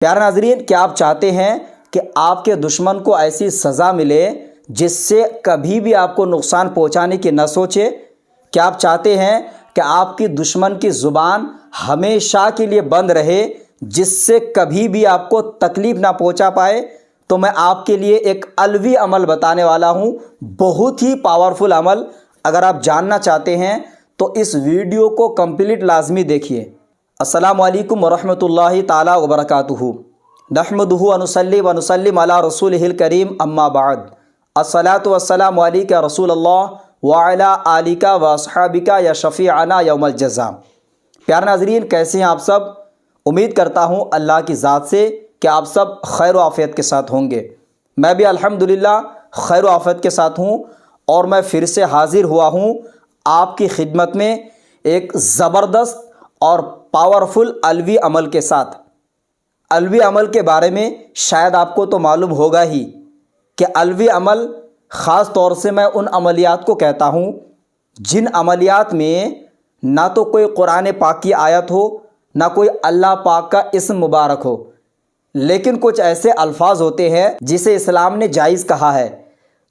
پیارے ناظرین، کیا آپ چاہتے ہیں کہ آپ کے دشمن کو ایسی سزا ملے جس سے کبھی بھی آپ کو نقصان پہنچانے کی نہ سوچے؟ کیا آپ چاہتے ہیں کہ آپ کی دشمن کی زبان ہمیشہ کے لیے بند رہے جس سے کبھی بھی آپ کو تکلیف نہ پہنچا پائے؟ تو میں آپ کے لیے ایک علوی عمل بتانے والا ہوں، بہت ہی پاورفل عمل۔ اگر آپ جاننا چاہتے ہیں تو اس ویڈیو کو کمپلیٹ لازمی دیکھیے۔ السلام علیکم ورحمۃ اللہ تعالی وبرکاتہ۔ نحمدہ ونصلی ونسلم علی رسولہ الکریم، اما بعد۔ الصلاۃ والسلام علیک یا رسول اللہ وعلی آلک واصحابک یا شفیعنا یوم الجزاء۔ پیارے ناظرین، کیسے ہیں آپ سب؟ امید کرتا ہوں اللہ کی ذات سے کہ آپ سب خیر و عافیت کے ساتھ ہوں گے۔ میں بھی الحمدللہ خیر و عافیت کے ساتھ ہوں، اور میں پھر سے حاضر ہوا ہوں آپ کی خدمت میں ایک زبردست اور پاورفل علوی عمل کے ساتھ۔ علوی عمل کے بارے میں شاید آپ کو تو معلوم ہوگا ہی کہ علوی عمل خاص طور سے میں ان عملیات کو کہتا ہوں جن عملیات میں نہ تو کوئی قرآن پاک کی آیت ہو، نہ کوئی اللہ پاک کا اسم مبارک ہو، لیکن کچھ ایسے الفاظ ہوتے ہیں جسے اسلام نے جائز کہا ہے۔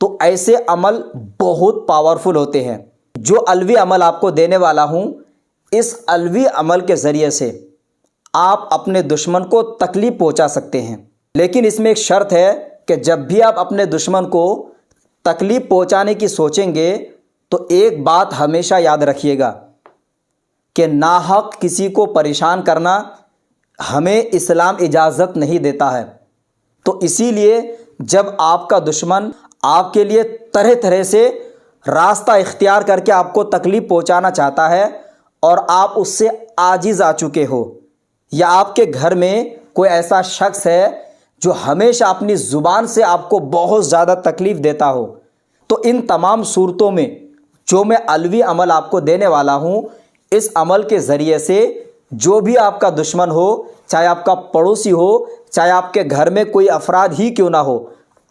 تو ایسے عمل بہت پاورفل ہوتے ہیں۔ جو علوی عمل آپ کو دینے والا ہوں، اس علوی عمل کے ذریعے سے آپ اپنے دشمن کو تکلیف پہنچا سکتے ہیں، لیکن اس میں ایک شرط ہے کہ جب بھی آپ اپنے دشمن کو تکلیف پہنچانے کی سوچیں گے تو ایک بات ہمیشہ یاد رکھیے گا کہ ناحق کسی کو پریشان کرنا ہمیں اسلام اجازت نہیں دیتا ہے۔ تو اسی لیے جب آپ کا دشمن آپ کے لیے طرح طرح سے راستہ اختیار کر کے آپ کو تکلیف پہنچانا چاہتا ہے اور آپ اس سے عاجز آ چکے ہو، یا آپ کے گھر میں کوئی ایسا شخص ہے جو ہمیشہ اپنی زبان سے آپ کو بہت زیادہ تکلیف دیتا ہو، تو ان تمام صورتوں میں جو میں علوی عمل آپ کو دینے والا ہوں، اس عمل کے ذریعے سے جو بھی آپ کا دشمن ہو، چاہے آپ کا پڑوسی ہو، چاہے آپ کے گھر میں کوئی افراد ہی کیوں نہ ہو،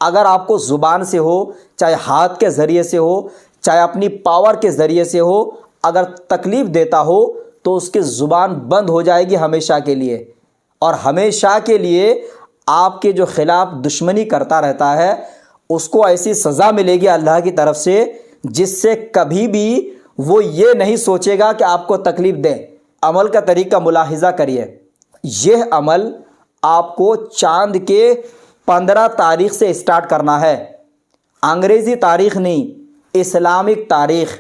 اگر آپ کو زبان سے ہو، چاہے ہاتھ کے ذریعے سے ہو، چاہے اپنی پاور کے ذریعے سے ہو، اگر تکلیف دیتا ہو تو اس کی زبان بند ہو جائے گی ہمیشہ کے لیے، اور ہمیشہ کے لیے آپ کے جو خلاف دشمنی کرتا رہتا ہے اس کو ایسی سزا ملے گی اللہ کی طرف سے جس سے کبھی بھی وہ یہ نہیں سوچے گا کہ آپ کو تکلیف دے۔ عمل کا طریقہ ملاحظہ کریے۔ یہ عمل آپ کو چاند کے 15 تاریخ سے اسٹارٹ کرنا ہے، انگریزی تاریخ نہیں، اسلامک تاریخ۔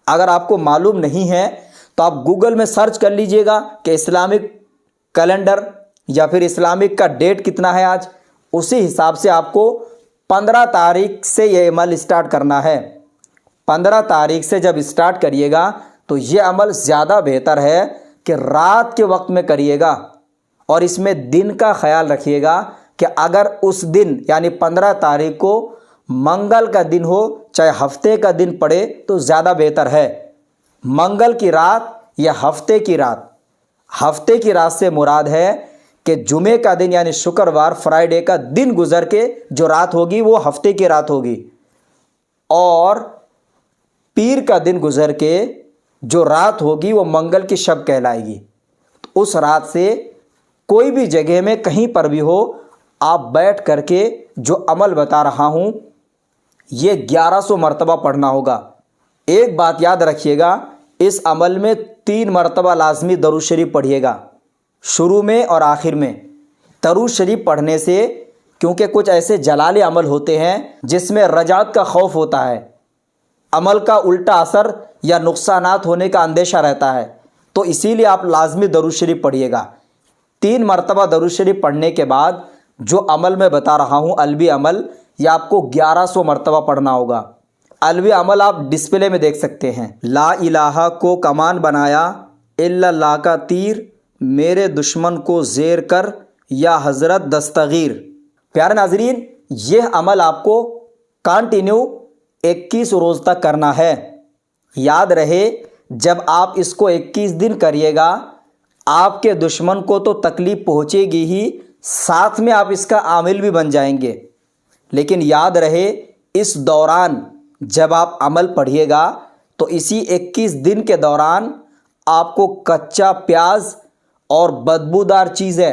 اگر آپ کو معلوم نہیں ہے تو آپ گوگل میں سرچ کر لیجئے گا کہ اسلامک کیلنڈر یا پھر اسلامک کا ڈیٹ کتنا ہے آج، اسی حساب سے آپ کو 15 تاریخ سے یہ عمل اسٹارٹ کرنا ہے۔ 15 تاریخ سے جب اسٹارٹ کریے گا تو یہ عمل زیادہ بہتر ہے کہ رات کے وقت میں کریے گا، اور اس میں دن کا خیال رکھیے گا کہ اگر اس دن یعنی 15 تاریخ کو منگل کا دن ہو، چاہے ہفتے کا دن پڑے تو زیادہ بہتر ہے۔ منگل کی رات یا ہفتے کی رات، ہفتے کی رات سے مراد ہے کہ جمعے کا دن یعنی شکروار، فرائیڈے کا دن گزر کے جو رات ہوگی وہ ہفتے کی رات ہوگی، اور پیر کا دن گزر کے جو رات ہوگی وہ منگل کی شب کہلائے گی۔ اس رات سے کوئی بھی جگہ میں کہیں پر بھی ہو، آپ بیٹھ کر کے جو عمل بتا رہا ہوں یہ 1100 مرتبہ پڑھنا ہوگا۔ ایک بات یاد رکھیے گا، اس عمل میں 3 مرتبہ لازمی درود شریف پڑھیے گا، شروع میں اور آخر میں۔ درود شریف پڑھنے سے، کیونکہ کچھ ایسے جلالی عمل ہوتے ہیں جس میں رجعت کا خوف ہوتا ہے، عمل کا الٹا اثر یا نقصانات ہونے کا اندیشہ رہتا ہے، تو اسی لیے آپ لازمی درود شریف پڑھیے گا۔ 3 مرتبہ درود شریف پڑھنے کے بعد جو عمل میں بتا رہا ہوں علوی عمل، یہ آپ کو 1100 مرتبہ پڑھنا ہوگا۔ علوی عمل آپ ڈسپلے میں دیکھ سکتے ہیں۔ لا الہ کو کمان بنایا، الا اللہ کا تیر، میرے دشمن کو زیر کر، یا حضرت دستگیر۔ پیارے ناظرین، یہ عمل آپ کو کانٹینیو 21 روز تک کرنا ہے۔ یاد رہے، جب آپ اس کو 21 دن کریے گا، آپ کے دشمن کو تو تکلیف پہنچے گی ہی، ساتھ میں آپ اس کا عامل بھی بن جائیں گے۔ لیکن یاد رہے، اس دوران جب آپ عمل پڑھیے گا تو اسی 21 دن کے دوران آپ کو کچا پیاز اور بدبودار چیزیں